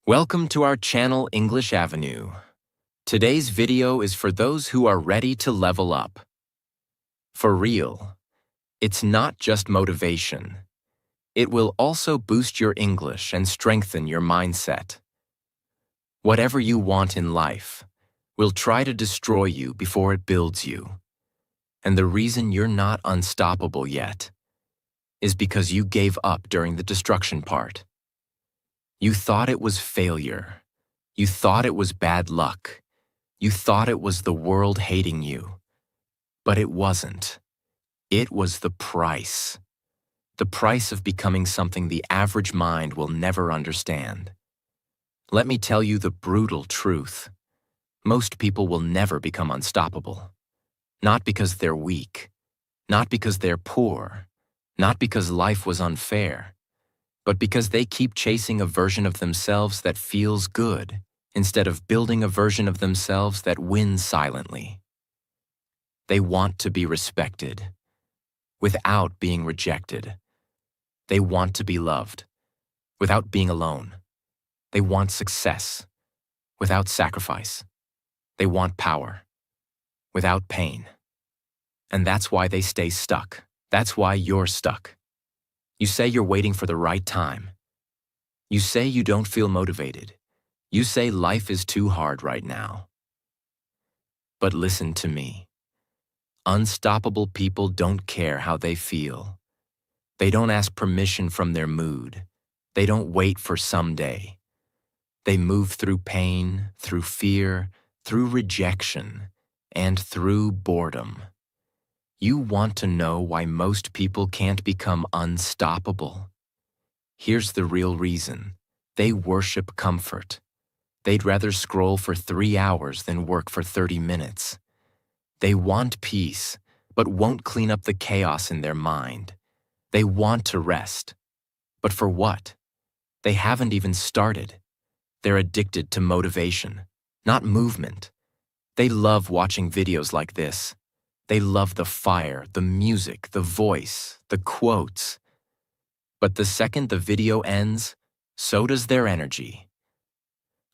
Welcome to our channel English Avenue. Today's video is for those who are ready to level up. For real, it's not just motivation. It will also boost your English and strengthen your mindset. Whatever you want in life will try to destroy you before it builds you. And the reason you're not unstoppable yet is because you gave up during the destruction part. You thought it was failure. You thought it was bad luck. You thought it was the world hating you. But it wasn't. It was the price. The price of becoming something the average mind will never understand. Let me tell you the brutal truth. Most people will never become unstoppable. Not because they're weak. Not because they're poor. Not because life was unfair. But because they keep chasing a version of themselves that feels good, instead of building a version of themselves that wins silently. They want to be respected, without being rejected. They want to be loved, without being alone. They want success, without sacrifice. They want power, without pain. And that's why they stay stuck. That's why you're stuck. You say you're waiting for the right time. You say you don't feel motivated. You say life is too hard right now. But listen to me. Unstoppable people don't care how they feel. They don't ask permission from their mood. They don't wait for someday. They move through pain, through fear, through rejection, and through boredom. You want to know why most people can't become unstoppable? Here's the real reason. They worship comfort. They'd rather scroll for 3 hours than work for 30 minutes. They want peace, but won't clean up the chaos in their mind. They want to rest. But for what? They haven't even started. They're addicted to motivation, not movement. They love watching videos like this. They love the fire, the music, the voice, the quotes. But the second the video ends, so does their energy.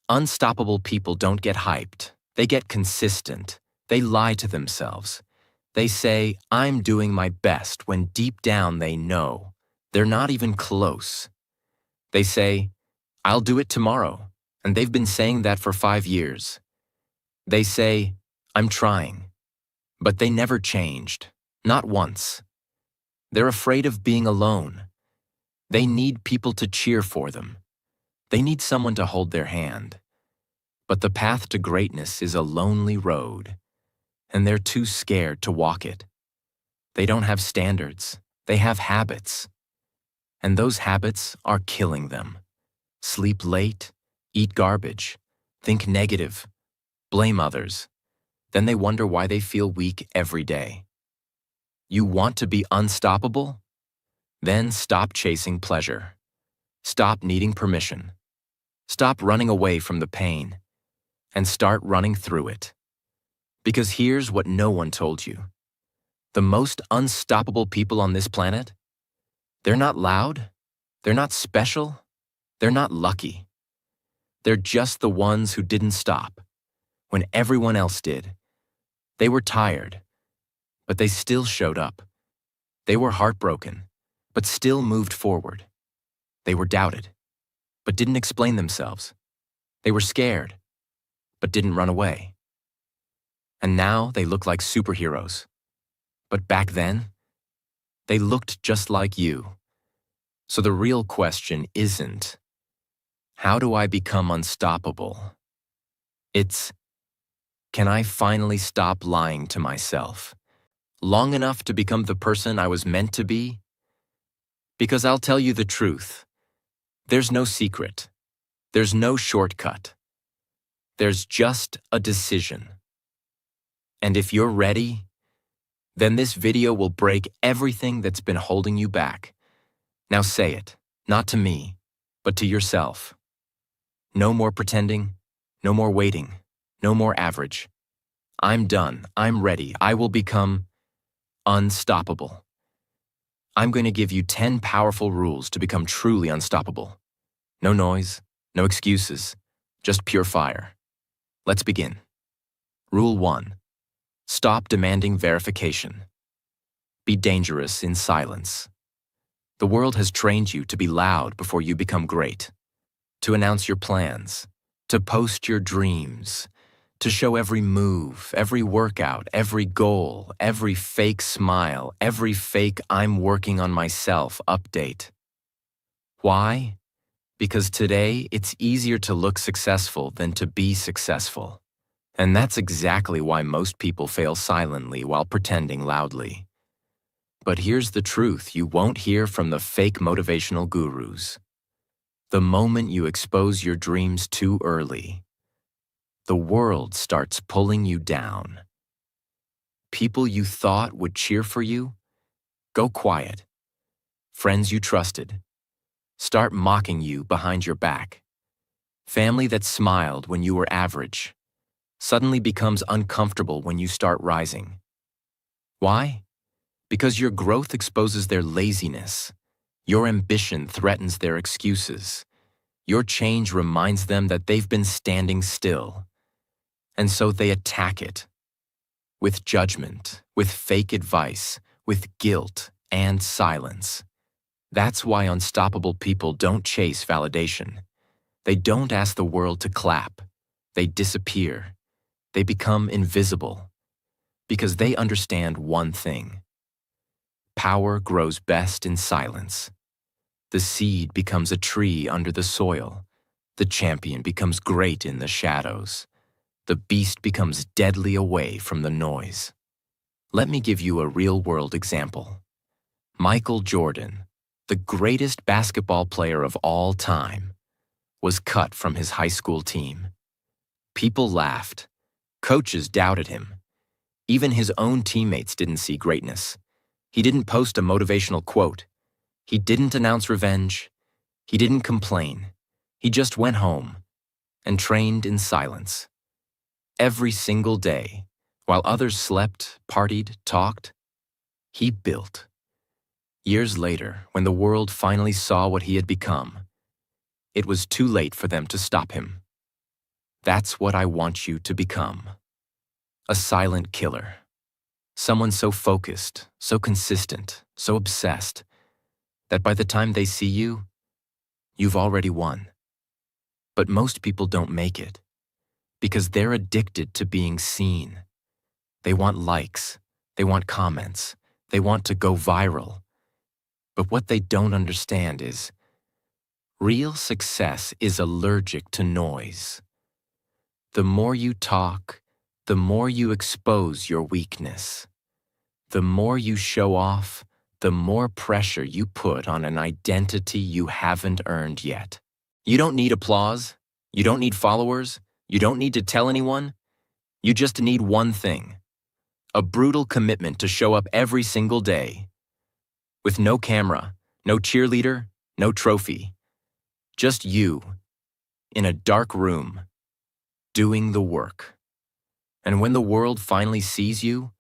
Unstoppable people don't get hyped. They get consistent. They lie to themselves. They say, I'm doing my best, when deep down they know they're not even close. They say, I'll do it tomorrow, and they've been saying that for 5 years. They say, I'm trying. But they never changed, not once. They're afraid of being alone. They need people to cheer for them. They need someone to hold their hand. But the path to greatness is a lonely road, and they're too scared to walk it. They don't have standards. They have habits. And those habits are killing them. Sleep late, eat garbage, think negative, blame others. Then they wonder why they feel weak every day. You want to be unstoppable? Then stop chasing pleasure. Stop needing permission. Stop running away from the pain, and start running through it. Because here's what no one told you. The most unstoppable people on this planet, they're not loud, they're not special, they're not lucky. They're just the ones who didn't stop when everyone else did. They were tired, but they still showed up. They were heartbroken, but still moved forward. They were doubted, but didn't explain themselves. They were scared, but didn't run away. And now they look like superheroes. But back then, they looked just like you. So the real question isn't, how do I become unstoppable? It's, can I finally stop lying to myself? Long enough to become the person I was meant to be? Because I'll tell you the truth. There's no secret. There's no shortcut. There's just a decision. And if you're ready, then this video will break everything that's been holding you back. Now say it, not to me, but to yourself. No more pretending, no more waiting. No more average. I'm done. I'm ready. I will become unstoppable. I'm going to give you 10 powerful rules to become truly unstoppable. No noise, No excuses, just pure fire. Let's begin. Rule 1. Stop demanding verification. Be dangerous in silence. The world has trained you to be loud before you become great, to announce your plans, to post your dreams, to show every move, every workout, every goal, every fake smile, every fake "I'm working on myself" update. Why? Because today it's easier to look successful than to be successful. And that's exactly why most people fail silently while pretending loudly. But here's the truth you won't hear from the fake motivational gurus. The moment you expose your dreams too early, the world starts pulling you down. People you thought would cheer for you, go quiet. Friends you trusted, start mocking you behind your back. Family that smiled when you were average suddenly becomes uncomfortable when you start rising. Why? Because your growth exposes their laziness. Your ambition threatens their excuses. Your change reminds them that they've been standing still. And so they attack it. With judgment, with fake advice, with guilt and silence. That's why unstoppable people don't chase validation. They don't ask the world to clap. They disappear. They become invisible. Because they understand one thing. Power grows best in silence. The seed becomes a tree under the soil. The champion becomes great in the shadows. The beast becomes deadly away from the noise. Let me give you a real-world example. Michael Jordan, the greatest basketball player of all time, was cut from his high school team. People laughed. Coaches doubted him. Even his own teammates didn't see greatness. He didn't post a motivational quote. He didn't announce revenge. He didn't complain. He just went home and trained in silence. Every single day, while others slept, partied, talked, he built. Years later, when the world finally saw what he had become, it was too late for them to stop him. That's what I want you to become. A silent killer. Someone so focused, so consistent, so obsessed, that by the time they see you, you've already won. But most people don't make it, because they're addicted to being seen. They want likes, they want comments, they want to go viral. But what they don't understand is, real success is allergic to noise. The more you talk, the more you expose your weakness. The more you show off, the more pressure you put on an identity you haven't earned yet. You don't need applause. You don't need followers. You don't need to tell anyone. You just need one thing: a brutal commitment to show up every single day. With no camera, no cheerleader, no trophy. Just you, in a dark room, doing the work. And when the world finally sees you,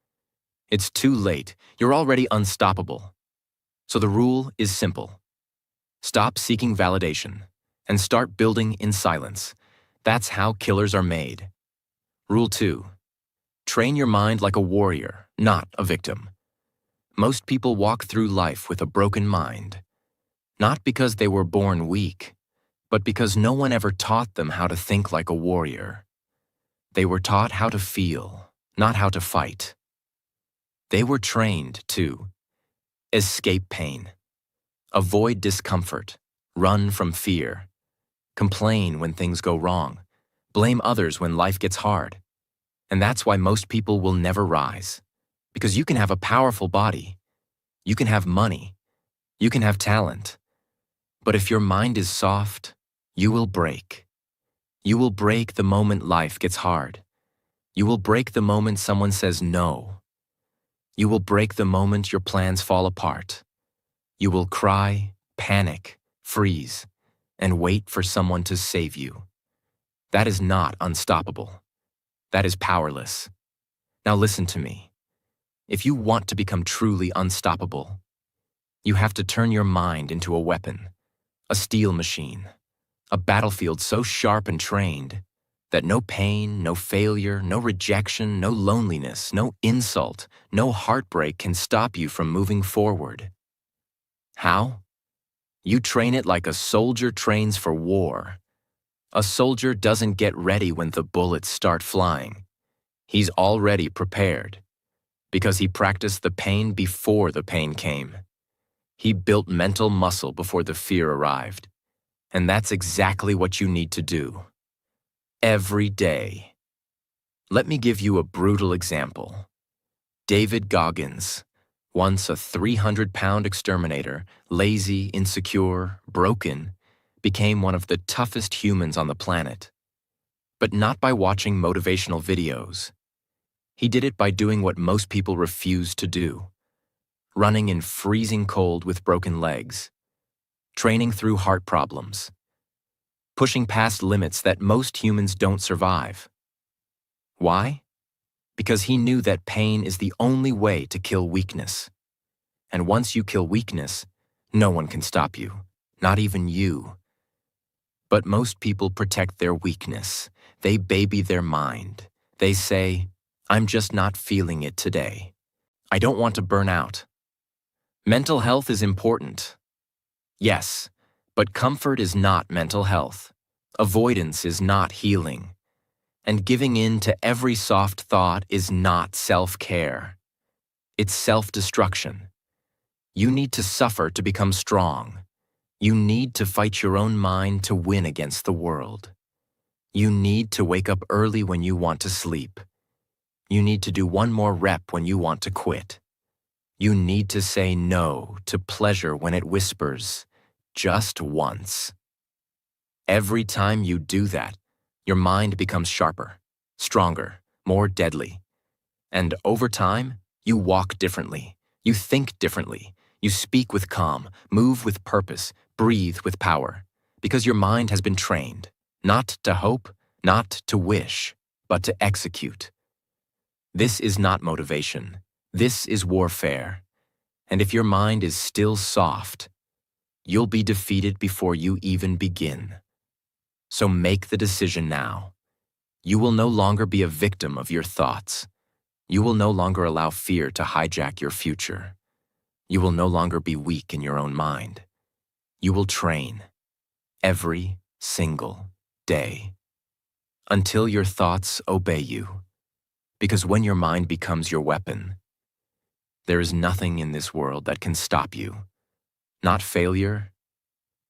it's too late. You're already unstoppable. So the rule is simple. Stop seeking validation and start building in silence. That's how killers are made. Rule 2. Train your mind like a warrior, not a victim. Most people walk through life with a broken mind, not because they were born weak, but because no one ever taught them how to think like a warrior. They were taught how to feel, not how to fight. They were trained to escape pain, avoid discomfort, run from fear, complain when things go wrong, blame others when life gets hard. And that's why most people will never rise. Because you can have a powerful body, you can have money, you can have talent. But if your mind is soft, you will break. You will break the moment life gets hard. You will break the moment someone says no. You will break the moment your plans fall apart. You will cry, panic, freeze, and wait for someone to save you. That is not unstoppable. That is powerless. Now listen to me. If you want to become truly unstoppable, you have to turn your mind into a weapon, a steel machine, a battlefield so sharp and trained that no pain, no failure, no rejection, no loneliness, no insult, no heartbreak can stop you from moving forward. How? You train it like a soldier trains for war. A soldier doesn't get ready when the bullets start flying. He's already prepared, because he practiced the pain before the pain came. He built mental muscle before the fear arrived. And that's exactly what you need to do. Every day. Let me give you a brutal example. David Goggins, once a 300-pound exterminator, lazy, insecure, broken, became one of the toughest humans on the planet. But not by watching motivational videos. He did it by doing what most people refuse to do. Running in freezing cold with broken legs. Training through heart problems. Pushing past limits that most humans don't survive. Why? Because he knew that pain is the only way to kill weakness. And once you kill weakness, no one can stop you, not even you. But most people protect their weakness. They baby their mind. They say, I'm just not feeling it today. I don't want to burn out. Mental health is important. Yes, but comfort is not mental health. Avoidance is not healing. And giving in to every soft thought is not self-care. It's self-destruction. You need to suffer to become strong. You need to fight your own mind to win against the world. You need to wake up early when you want to sleep. You need to do one more rep when you want to quit. You need to say no to pleasure when it whispers, just once. Every time you do that, your mind becomes sharper, stronger, more deadly. And over time, you walk differently, you think differently, you speak with calm, move with purpose, breathe with power, because your mind has been trained, not to hope, not to wish, but to execute. This is not motivation. This is warfare. And if your mind is still soft, you'll be defeated before you even begin. So make the decision now. You will no longer be a victim of your thoughts. You will no longer allow fear to hijack your future. You will no longer be weak in your own mind. You will train every single day until your thoughts obey you. Because when your mind becomes your weapon, there is nothing in this world that can stop you. Not failure,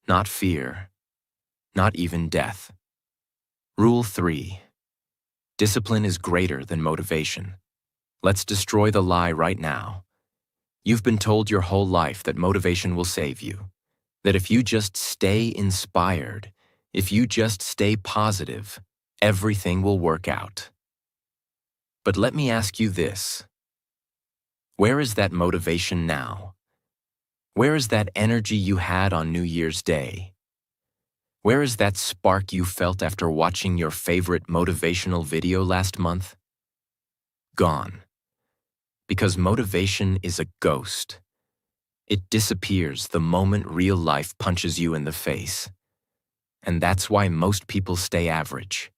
not fear, not even death. Rule 3. Discipline is greater than motivation. Let's destroy the lie right now. You've been told your whole life that motivation will save you, that if you just stay inspired, if you just stay positive, everything will work out. But let me ask you this. Where is that motivation now? Where is that energy you had on New Year's Day? Where is that spark you felt after watching your favorite motivational video last month? Gone. Because motivation is a ghost. It disappears the moment real life punches you in the face. And that's why most people stay average.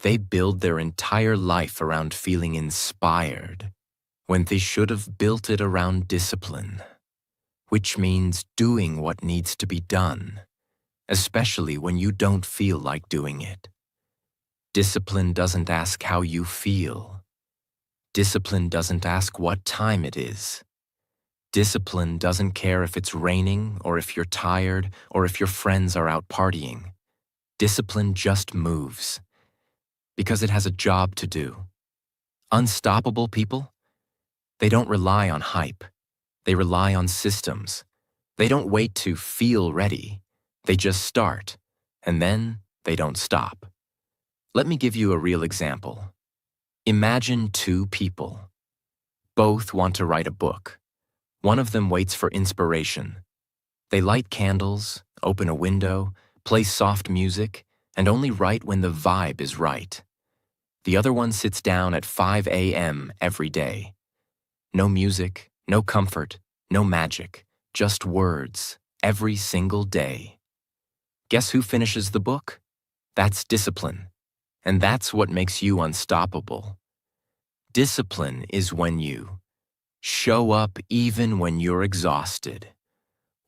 They build their entire life around feeling inspired, when they should have built it around discipline, which means doing what needs to be done, especially when you don't feel like doing it. Discipline doesn't ask how you feel. Discipline doesn't ask what time it is. Discipline doesn't care if it's raining or if you're tired or if your friends are out partying. Discipline just moves because it has a job to do. Unstoppable people? They don't rely on hype. They rely on systems. They don't wait to feel ready. They just start, and then they don't stop. Let me give you a real example. Imagine two people. Both want to write a book. One of them waits for inspiration. They light candles, open a window, play soft music, and only write when the vibe is right. The other one sits down at 5 a.m. every day. No music, no comfort, no magic, just words every single day. Guess who finishes the book? That's discipline. And that's what makes you unstoppable. Discipline is when you show up even when you're exhausted,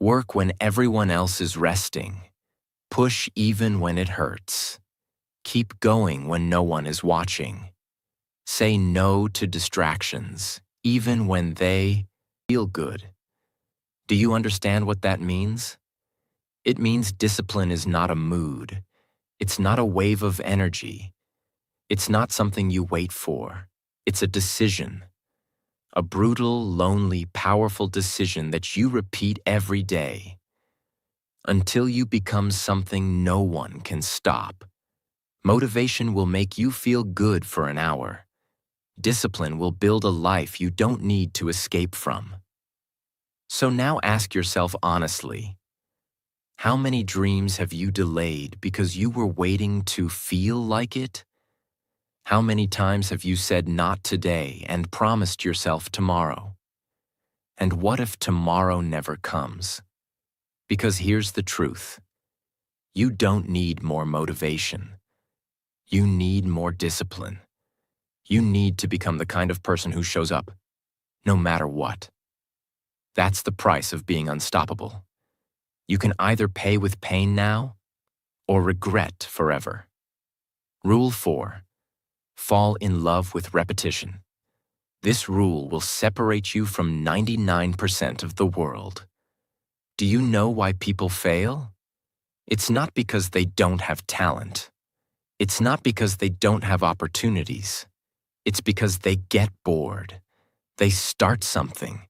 work when everyone else is resting, push even when it hurts, keep going when no one is watching, say no to distractions, even when they feel good. Do you understand what that means? It means discipline is not a mood. It's not a wave of energy. It's not something you wait for. It's a decision. A brutal, lonely, powerful decision that you repeat every day until you become something no one can stop. Motivation will make you feel good for an hour. Discipline will build a life you don't need to escape from. So now ask yourself honestly, how many dreams have you delayed because you were waiting to feel like it? How many times have you said not today and promised yourself tomorrow? And what if tomorrow never comes? Because here's the truth. You don't need more motivation. You need more discipline. You need to become the kind of person who shows up, no matter what. That's the price of being unstoppable. You can either pay with pain now or regret forever. Rule 4. Fall in love with repetition. This rule will separate you from 99% of the world. Do you know why people fail? It's not because they don't have talent. It's not because they don't have opportunities. It's because they get bored. They start something.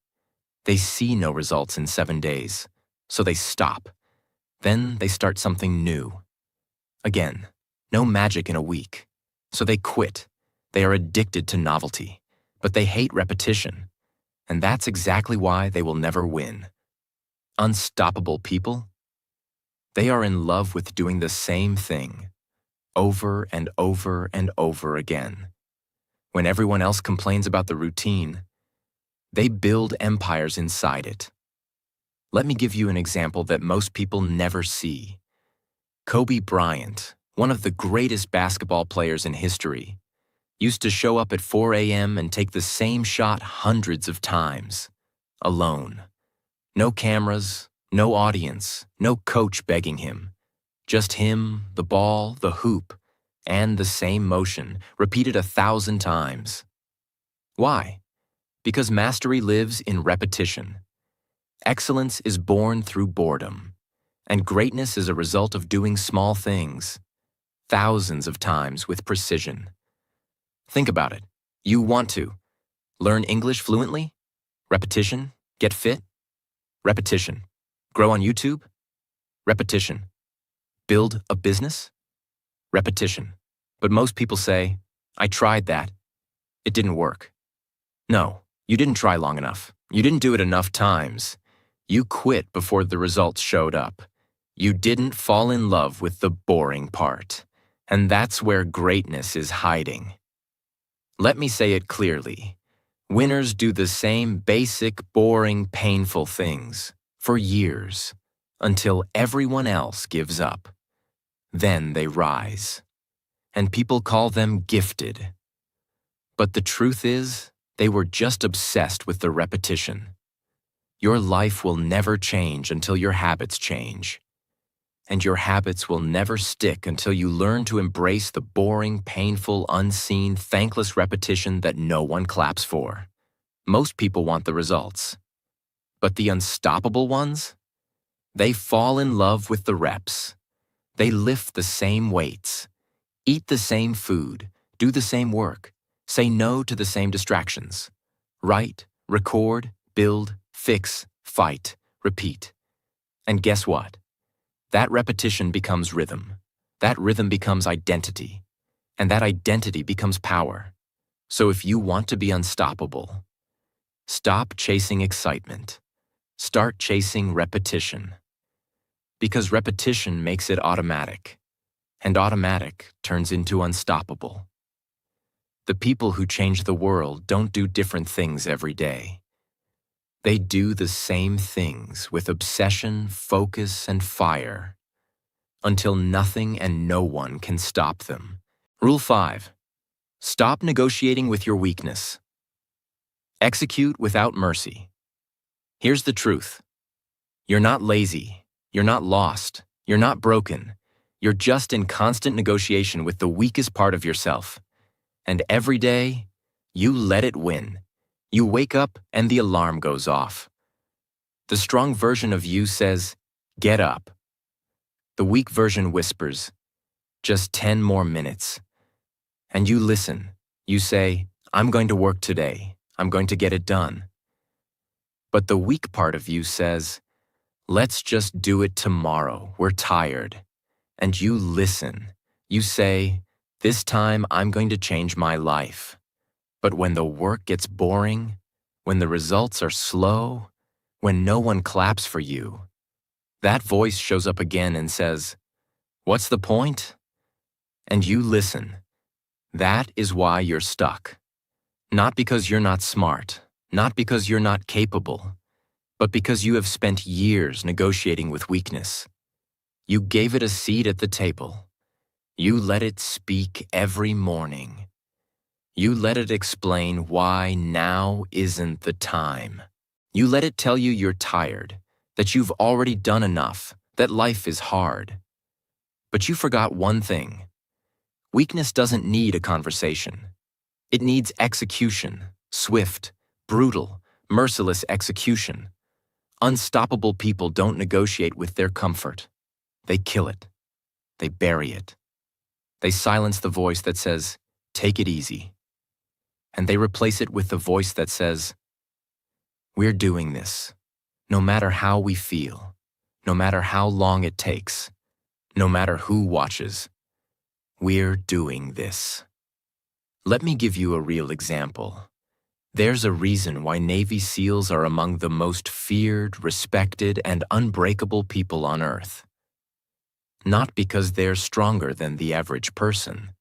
They see no results in 7 days, so they stop. Then they start something new. Again, no magic in a week. So they quit. They are addicted to novelty, but they hate repetition. And that's exactly why they will never win. Unstoppable people? They are in love with doing the same thing, over and over and over again. When everyone else complains about the routine, they build empires inside it. Let me give you an example that most people never see. Kobe Bryant, one of the greatest basketball players in history, used to show up at 4 a.m. and take the same shot hundreds of times, alone. No cameras, no audience, no coach begging him. Just him, the ball, the hoop, and the same motion, repeated 1,000 times. Why? Because mastery lives in repetition. Excellence is born through boredom, and greatness is a result of doing small things, thousands of times with precision. Think about it. You want to learn English fluently? Repetition. Get fit? Repetition. Grow on YouTube? Repetition. Build a business? Repetition. But most people say, I tried that. It didn't work. No, you didn't try long enough. You didn't do it enough times. You quit before the results showed up. You didn't fall in love with the boring part. And that's where greatness is hiding. Let me say it clearly. Winners do the same basic, boring, painful things for years until everyone else gives up. Then they rise. And people call them gifted. But the truth is, they were just obsessed with the repetition. Your life will never change until your habits change. And your habits will never stick until you learn to embrace the boring, painful, unseen, thankless repetition that no one claps for. Most people want the results. But the unstoppable ones? They fall in love with the reps. They lift the same weights, eat the same food, do the same work, say no to the same distractions. Write, record, build, fix, fight, repeat. And guess what? That repetition becomes rhythm. That rhythm becomes identity. And that identity becomes power. So if you want to be unstoppable, stop chasing excitement. Start chasing repetition. Because repetition makes it automatic. And automatic turns into unstoppable. The people who change the world don't do different things every day. They do the same things with obsession, focus, and fire. until nothing and no one can stop them. Rule 5. Stop negotiating with your weakness. Execute without mercy. Here's the truth. You're not lazy. You're not lost. You're not broken. You're just in constant negotiation with the weakest part of yourself. And every day, you let it win. You wake up and the alarm goes off. The strong version of you says, "Get up." The weak version whispers, "Just 10 more minutes." And you listen. You say, "I'm going to work today. I'm going to get it done." But the weak part of you says, "Let's just do it tomorrow. We're tired." And you listen. You say, "This time I'm going to change my life." But when the work gets boring, when the results are slow, when no one claps for you, that voice shows up again and says, "What's the point?" And you listen. That is why you're stuck. Not because you're not smart, not because you're not capable, but because you have spent years negotiating with weakness. You gave it a seat at the table. You let it speak every morning. You let it explain why now isn't the time. You let it tell you you're tired, that you've already done enough, that life is hard. But you forgot one thing. Weakness doesn't need a conversation. It needs execution, swift, brutal, merciless execution. Unstoppable people don't negotiate with their comfort. They kill it. They bury it. They silence the voice that says, "Take it easy." And they replace it with the voice that says, "We're doing this, no matter how we feel, no matter how long it takes, no matter who watches. We're doing this." Let me give you a real example. There's a reason why Navy SEALs are among the most feared, respected, and unbreakable people on Earth. Not because they're stronger than the average person,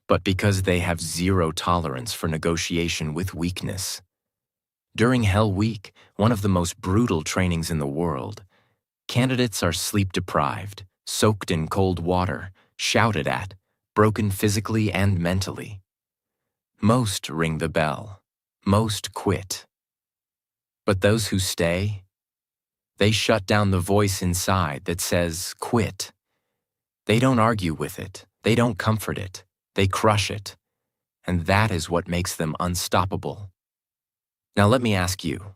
but because they have zero tolerance for negotiation with weakness. During Hell Week, one of the most brutal trainings in the world, candidates are sleep-deprived, soaked in cold water, shouted at, broken physically and mentally. Most ring the bell. Most quit. But those who stay, they shut down the voice inside that says, "Quit." They don't argue with it. They don't comfort it. They crush it. And that is what makes them unstoppable. Now let me ask you,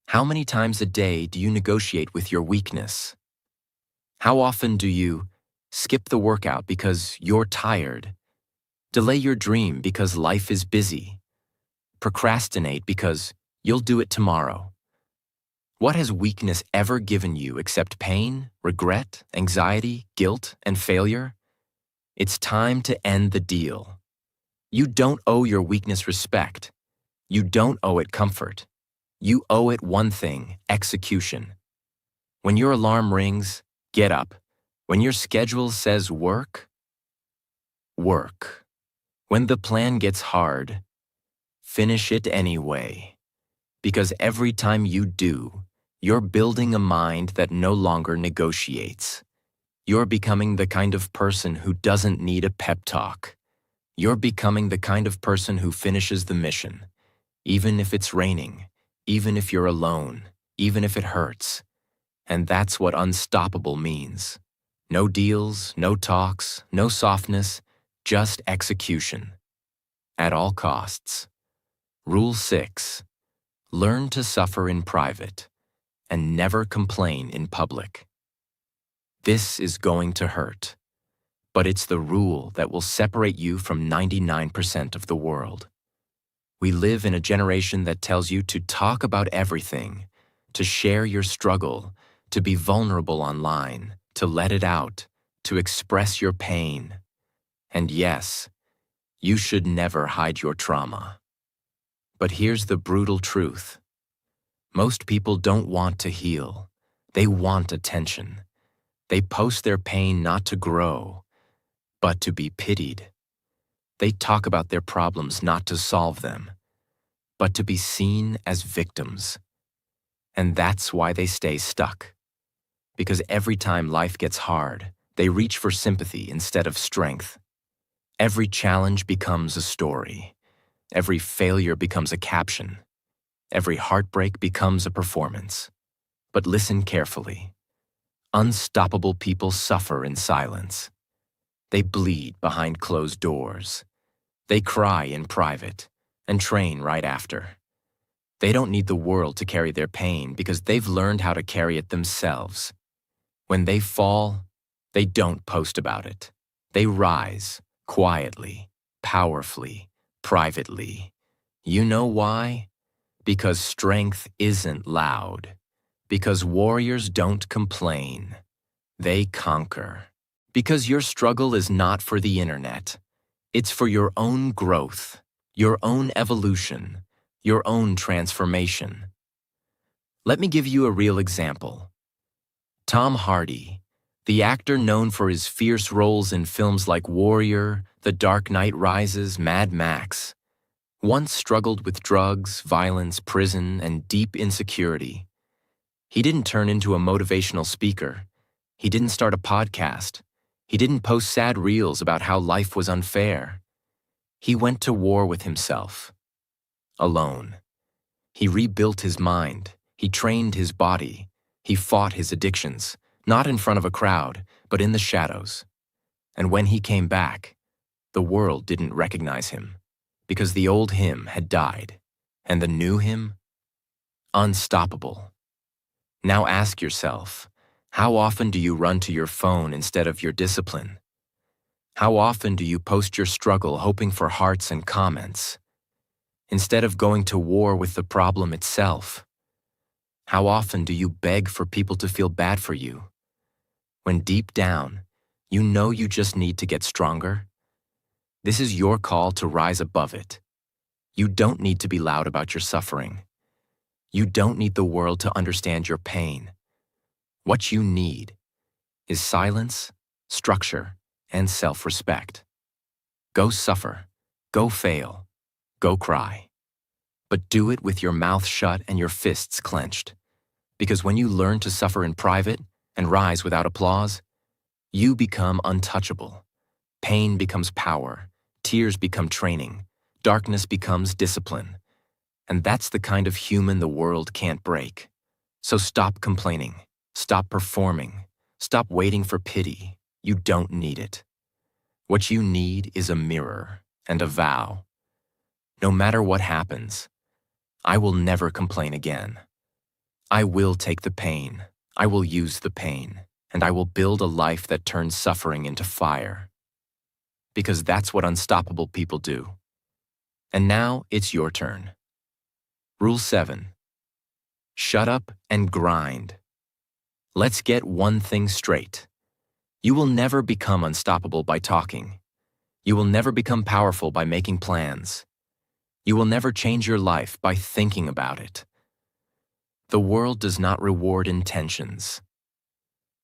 how many times a day do you negotiate with your weakness? How often do you skip the workout because you're tired, delay your dream because life is busy, procrastinate because you'll do it tomorrow? What has weakness ever given you except pain, regret, anxiety, guilt, and failure? It's time to end the deal. You don't owe your weakness respect. You don't owe it comfort. You owe it one thing: execution. When your alarm rings, get up. When your schedule says work, work. When the plan gets hard, finish it anyway. Because every time you do, you're building a mind that no longer negotiates. You're becoming the kind of person who doesn't need a pep talk. You're becoming the kind of person who finishes the mission, even if it's raining, even if you're alone, even if it hurts. And that's what unstoppable means. No deals, no talks, no softness, just execution. At all costs. Rule 6. Learn to suffer in private and never complain in public. This is going to hurt, but it's the rule that will separate you from 99% of the world. We live in a generation that tells you to talk about everything, to share your struggle, to be vulnerable online, to let it out, to express your pain. And yes, you should never hide your trauma. But here's the brutal truth. Most people don't want to heal. They want attention. They post their pain not to grow, but to be pitied. They talk about their problems not to solve them, but to be seen as victims. And that's why they stay stuck. Because every time life gets hard, They reach for sympathy instead of strength. Every challenge becomes a story. Every failure becomes a caption. Every heartbreak becomes a performance. But listen carefully. Unstoppable people suffer in silence. They bleed behind closed doors. They cry in private and train right after. They don't need the world to carry their pain because they've learned how to carry it themselves. When they fall, they don't post about it. They rise, quietly, powerfully, privately. You know why? Because strength isn't loud. Because warriors don't complain. They conquer. Because your struggle is not for the internet. It's for your own growth, your own evolution, your own transformation. Let me give you a real example. Tom Hardy, the actor known for his fierce roles in films like Warrior, The Dark Knight Rises, Mad Max, once struggled with drugs, violence, prison, and deep insecurity. He didn't turn into a motivational speaker. He didn't start a podcast. He didn't post sad reels about how life was unfair. He went to war with himself, alone. He rebuilt his mind. He trained his body. He fought his addictions, not in front of a crowd, but in the shadows. And when he came back, the world didn't recognize him, because the old him had died, and the new him, unstoppable. Now ask yourself, how often do you run to your phone instead of your discipline? How often do you post your struggle hoping for hearts and comments, instead of going to war with the problem itself? How often do you beg for people to feel bad for you, when deep down, you know you just need to get stronger? This is your call to rise above it. You don't need to be loud about your suffering. You don't need the world to understand your pain. What you need is silence, structure, and self-respect. Go suffer, go fail, go cry. But do it with your mouth shut and your fists clenched. Because when you learn to suffer in private and rise without applause, you become untouchable. Pain becomes power, tears become training, darkness becomes discipline. And that's the kind of human the world can't break. So stop complaining, stop performing, stop waiting for pity. You don't need it. What you need is a mirror and a vow. No matter what happens, I will never complain again. I will take the pain, I will use the pain, and I will build a life that turns suffering into fire. Because that's what unstoppable people do. And now it's your turn. Rule 7. Shut up and grind. Let's get one thing straight. You will never become unstoppable by talking. You will never become powerful by making plans. You will never change your life by thinking about it. The world does not reward intentions.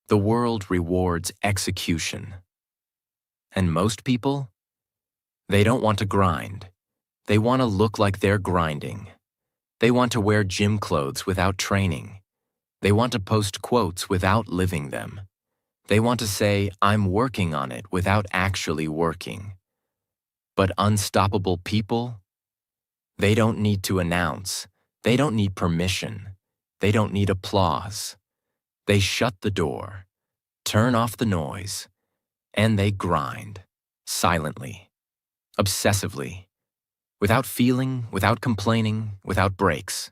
The world rewards execution. And most people? They don't want to grind. They want to look like they're grinding. They want to wear gym clothes without training. They want to post quotes without living them. They want to say, I'm working on it without actually working. But unstoppable people? They don't need to announce. They don't need permission. They don't need applause. They shut the door, turn off the noise, and they grind, silently, obsessively, without feeling, without complaining, without breaks.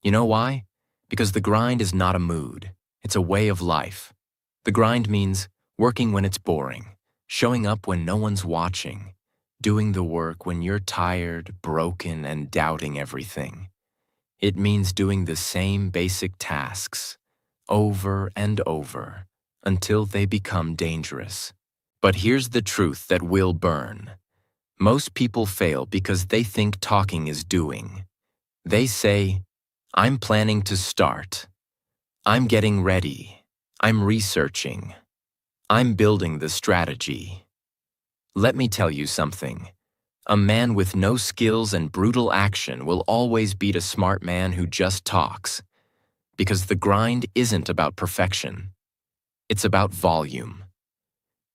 You know why? Because the grind is not a mood, it's a way of life. The grind means working when it's boring, showing up when no one's watching, doing the work when you're tired, broken, and doubting everything. It means doing the same basic tasks over and over until they become dangerous. But here's the truth that will burn. Most people fail because they think talking is doing. They say, I'm planning to start. I'm getting ready. I'm researching. I'm building the strategy. Let me tell you something. A man with no skills and brutal action will always beat a smart man who just talks. Because the grind isn't about perfection. It's about volume.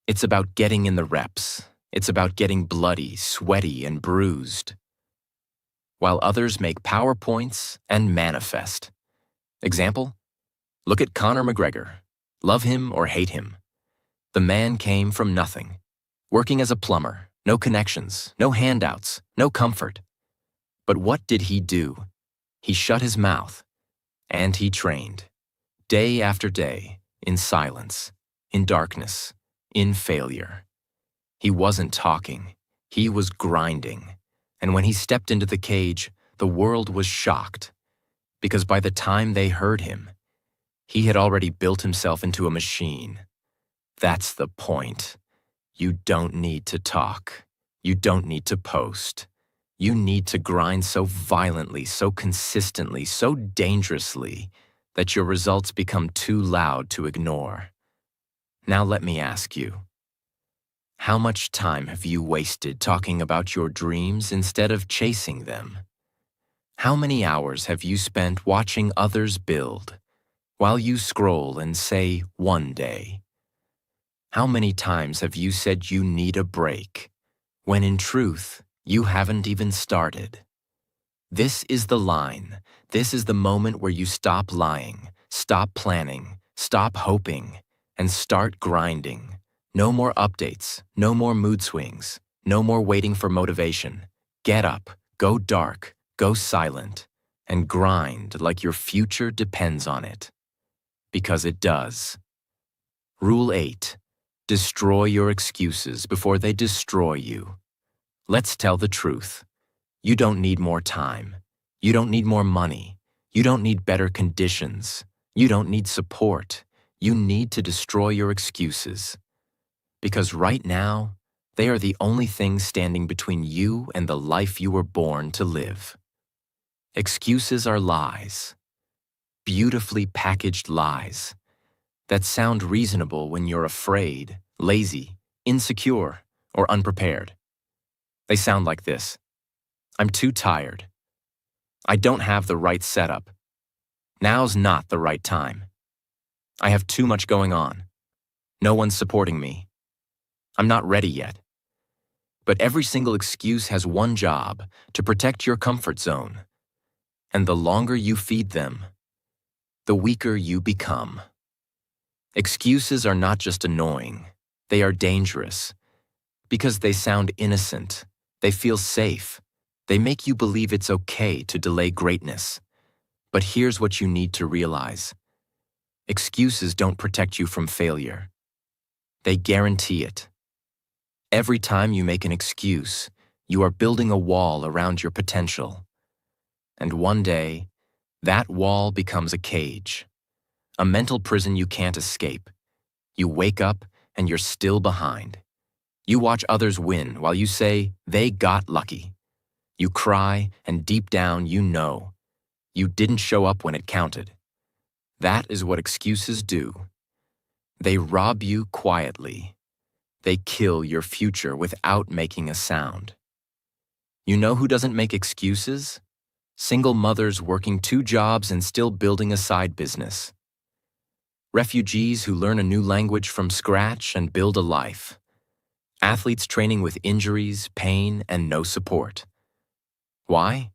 It's about getting in the reps. It's about getting bloody, sweaty, and bruised. While others make PowerPoints and manifest. Example? Look at Conor McGregor. Love him or hate him. The man came from nothing. Working as a plumber, no connections, no handouts, no comfort. But what did he do? He shut his mouth, and he trained. Day after day, in silence, in darkness, in failure. He wasn't talking, he was grinding. And when he stepped into the cage, the world was shocked. Because by the time they heard him, he had already built himself into a machine. That's the point. You don't need to talk. You don't need to post. You need to grind so violently, so consistently, so dangerously that your results become too loud to ignore. Now let me ask you, how much time have you wasted talking about your dreams instead of chasing them? How many hours have you spent watching others build while you scroll and say, one day? How many times have you said you need a break, when in truth, you haven't even started? This is the line. This is the moment where you stop lying, stop planning, stop hoping, and start grinding. No more updates, no more mood swings, no more waiting for motivation. Get up, go dark, go silent, and grind like your future depends on it. Because it does. Rule 8. Destroy your excuses before they destroy you. Let's tell the truth. You don't need more time. You don't need more money. You don't need better conditions. You don't need support. You need to destroy your excuses. Because right now, they are the only things standing between you and the life you were born to live. Excuses are lies. Beautifully packaged lies that sound reasonable when you're afraid, lazy, insecure, or unprepared. They sound like this. I'm too tired. I don't have the right setup. Now's not the right time. I have too much going on. No one's supporting me. I'm not ready yet. But every single excuse has one job, to protect your comfort zone. And the longer you feed them, the weaker you become. Excuses are not just annoying, they are dangerous. Because they sound innocent, they feel safe, they make you believe it's okay to delay greatness. But here's what you need to realize. Excuses don't protect you from failure. They guarantee it. Every time you make an excuse, you are building a wall around your potential. And one day, that wall becomes a cage, a mental prison you can't escape. You wake up and you're still behind. You watch others win while you say, they got lucky. You cry, and deep down you know, you didn't show up when it counted. That is what excuses do. They rob you quietly. They kill your future without making a sound. You know who doesn't make excuses? Single mothers working 2 jobs and still building a side business. Refugees who learn a new language from scratch and build a life. Athletes training with injuries, pain, and no support. Why?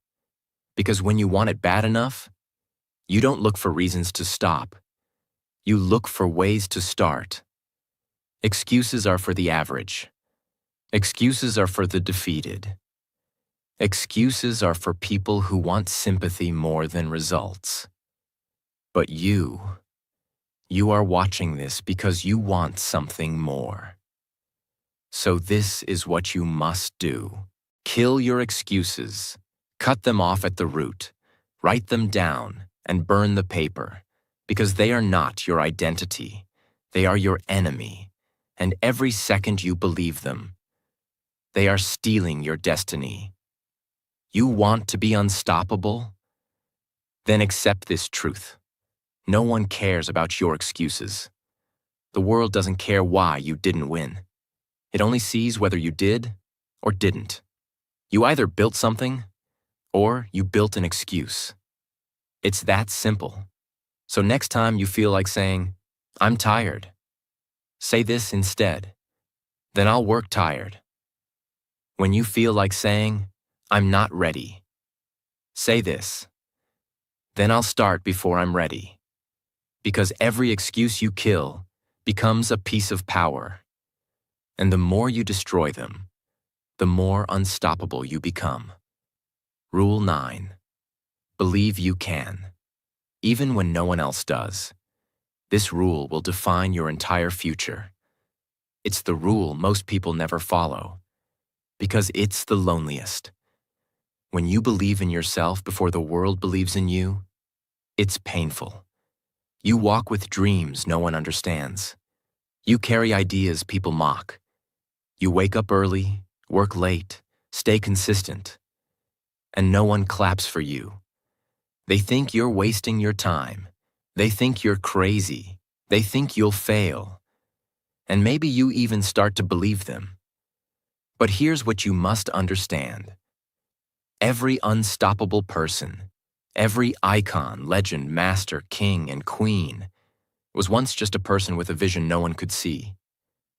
Because when you want it bad enough, you don't look for reasons to stop. You look for ways to start. Excuses are for the average. Excuses are for the defeated. Excuses are for people who want sympathy more than results. But you are watching this because you want something more. So this is what you must do. Kill your excuses. Cut them off at the root. Write them down and burn the paper, because they are not your identity. They are your enemy. And every second you believe them, they are stealing your destiny. You want to be unstoppable? Then accept this truth. No one cares about your excuses. The world doesn't care why you didn't win. It only sees whether you did or didn't. You either built something or you built an excuse. It's that simple. So next time you feel like saying, I'm tired, say this instead. then I'll work tired. When you feel like saying, I'm not ready, say this, then I'll start before I'm ready. Because every excuse you kill becomes a piece of power. And the more you destroy them, the more unstoppable you become. Rule 9. Believe you can, even when no one else does. This rule will define your entire future. It's the rule most people never follow, because it's the loneliest. When you believe in yourself before the world believes in you, it's painful. You walk with dreams no one understands. You carry ideas people mock. You wake up early, work late, stay consistent, and no one claps for you. They think you're wasting your time. They think you're crazy. They think you'll fail. And maybe you even start to believe them. But here's what you must understand. Every unstoppable person, every icon, legend, master, king, and queen was once just a person with a vision no one could see.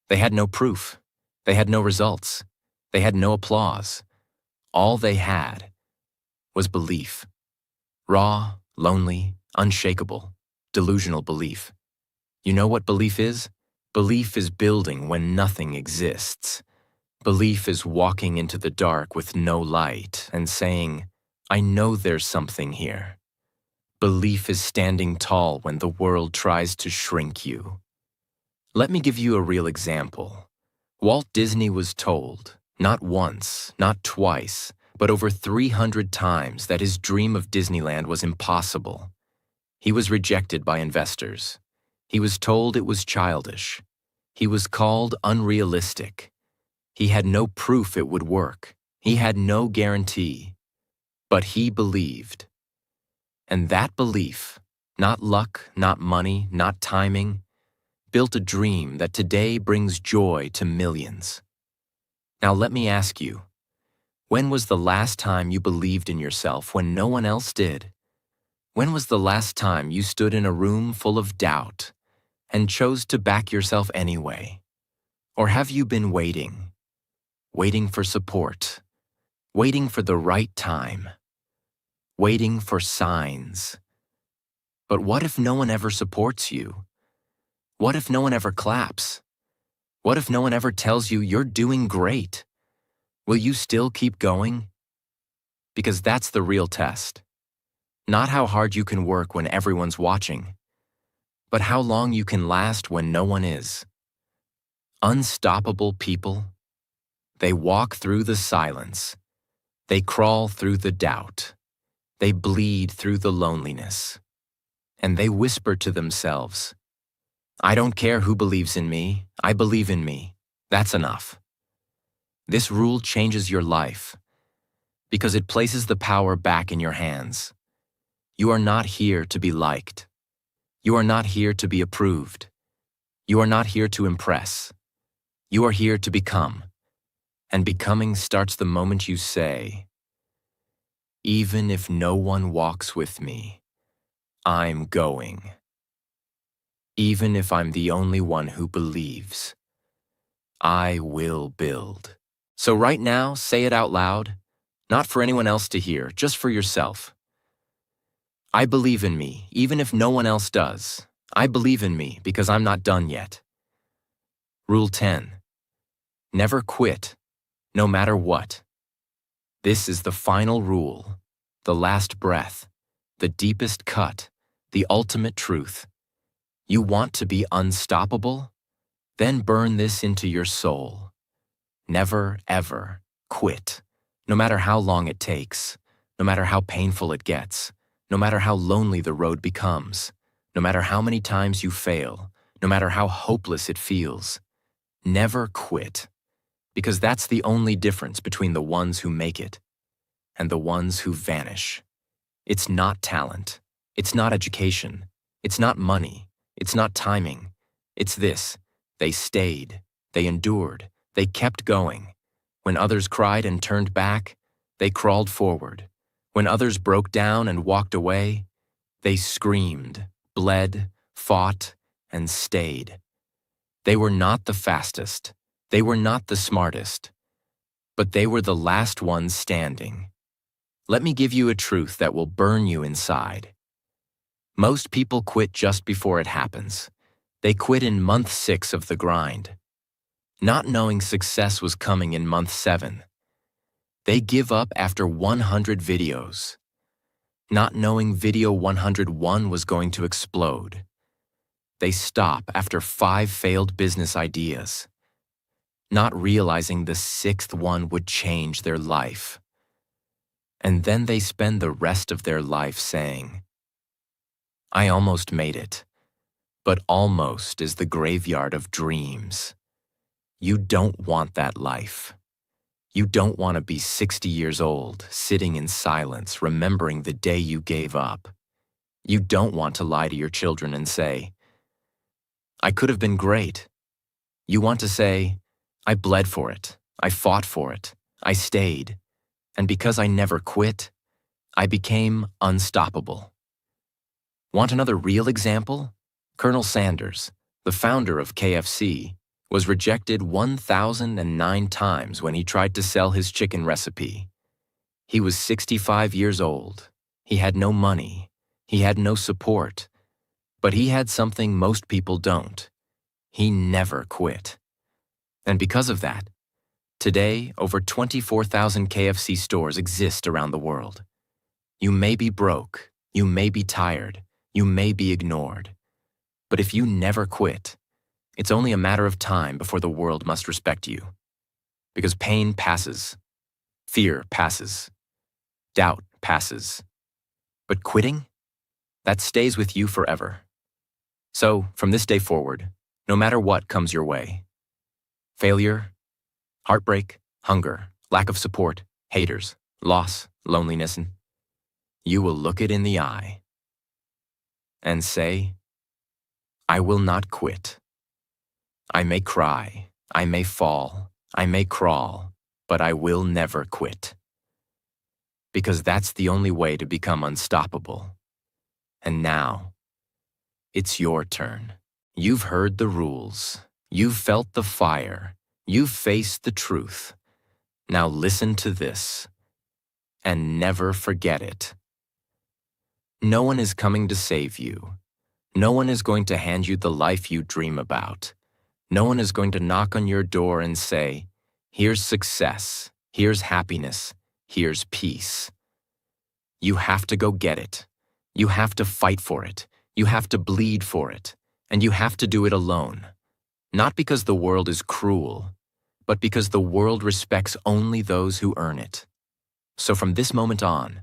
They had no proof. They had no results. They had no applause. All they had was belief. Raw, lonely, unshakable, delusional belief. You know what belief is? Belief is building when nothing exists. Belief is walking into the dark with no light and saying, I know there's something here. Belief is standing tall when the world tries to shrink you. Let me give you a real example. Walt Disney was told, not once, not twice, but over 300 times that his dream of Disneyland was impossible. He was rejected by investors. He was told it was childish. He was called unrealistic. He had no proof it would work. He had no guarantee. But he believed. And that belief, not luck, not money, not timing, built a dream that today brings joy to millions. Now let me ask you, when was the last time you believed in yourself when no one else did? When was the last time you stood in a room full of doubt and chose to back yourself anyway? Or have you been waiting? Waiting for support, waiting for the right time, waiting for signs. But what if no one ever supports you? What if no one ever claps? What if no one ever tells you you're doing great? Will you still keep going? Because that's the real test. Not how hard you can work when everyone's watching, but how long you can last when no one is. Unstoppable people, they walk through the silence. They crawl through the doubt. They bleed through the loneliness. And they whisper to themselves, I don't care who believes in me. I believe in me. That's enough. This rule changes your life because it places the power back in your hands. You are not here to be liked. You are not here to be approved. You are not here to impress. You are here to become. And becoming starts the moment you say, even if no one walks with me, I'm going. Even if I'm the only one who believes, I will build. So right now, say it out loud, not for anyone else to hear, just for yourself. I believe in me, even if no one else does. I believe in me because I'm not done yet. Rule 10. Never quit, no matter what. This is the final rule, the last breath, the deepest cut, the ultimate truth. You want to be unstoppable? Then burn this into your soul. Never, ever quit, no matter how long it takes, no matter how painful it gets, no matter how lonely the road becomes, no matter how many times you fail, no matter how hopeless it feels. Never quit, because that's the only difference between the ones who make it and the ones who vanish. It's not talent. It's not education. It's not money. It's not timing. It's this. They stayed. They endured. They kept going. When others cried and turned back, they crawled forward. When others broke down and walked away, they screamed, bled, fought, and stayed. They were not the fastest. They were not the smartest, but they were the last ones standing. Let me give you a truth that will burn you inside. Most people quit just before it happens. They quit in month 6 of the grind, not knowing success was coming in month 7. They give up after 100 videos, not knowing video 101 was going to explode. They stop after 5 failed business ideas, not realizing the 6th one would change their life. And then they spend the rest of their life saying, I almost made it, but almost is the graveyard of dreams. You don't want that life. You don't want to be 60 years old, sitting in silence, remembering the day you gave up. You don't want to lie to your children and say, I could have been great. You want to say, I bled for it, I fought for it, I stayed, and because I never quit, I became unstoppable. Want another real example? Colonel Sanders, the founder of KFC, was rejected 1,009 times when he tried to sell his chicken recipe. He was 65 years old. He had no money. He had no support. But he had something most people don't. He never quit. And because of that, today, over 24,000 KFC stores exist around the world. You may be broke, you may be tired, you may be ignored. But if you never quit, it's only a matter of time before the world must respect you. Because pain passes, fear passes, doubt passes. But quitting? That stays with you forever. So, from this day forward, no matter what comes your way, failure, heartbreak, hunger, lack of support, haters, loss, loneliness, you will look it in the eye and say, I will not quit. I may cry, I may fall, I may crawl, but I will never quit. Because that's the only way to become unstoppable. And now, it's your turn. You've heard the rules. You've felt the fire. You've faced the truth. Now listen to this, and never forget it. No one is coming to save you. No one is going to hand you the life you dream about. No one is going to knock on your door and say, here's success, here's happiness, here's peace. You have to go get it. You have to fight for it. You have to bleed for it. And you have to do it alone. Not because the world is cruel, but because the world respects only those who earn it. So from this moment on,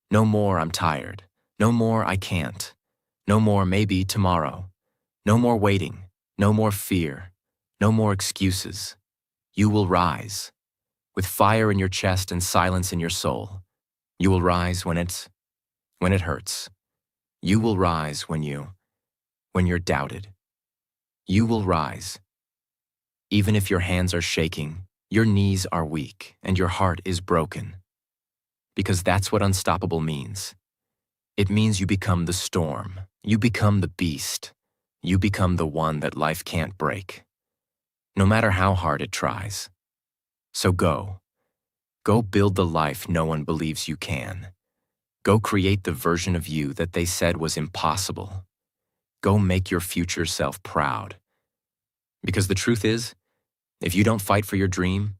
no more I'm tired. No more I can't. No more maybe tomorrow. No more waiting. No more fear. No more excuses. You will rise. With fire in your chest and silence in your soul. You will rise when it hurts. You will rise when you're doubted. You will rise. Even if your hands are shaking, your knees are weak, and your heart is broken. Because that's what unstoppable means. It means you become the storm. You become the beast. You become the one that life can't break, no matter how hard it tries. So go. Go build the life no one believes you can. Go create the version of you that they said was impossible. Go make your future self proud. Because the truth is, if you don't fight for your dream,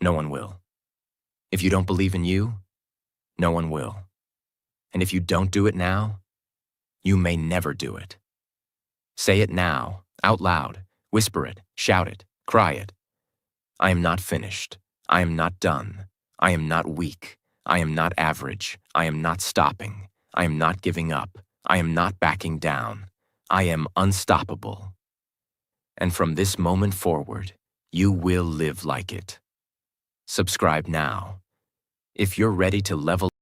no one will. If you don't believe in you, no one will. And if you don't do it now, you may never do it. Say it now, out loud, whisper it, shout it, cry it. I am not finished. I am not done. I am not weak. I am not average. I am not stopping. I am not giving up. I am not backing down. I am unstoppable. And from this moment forward, you will live like it. Subscribe now. If you're ready to level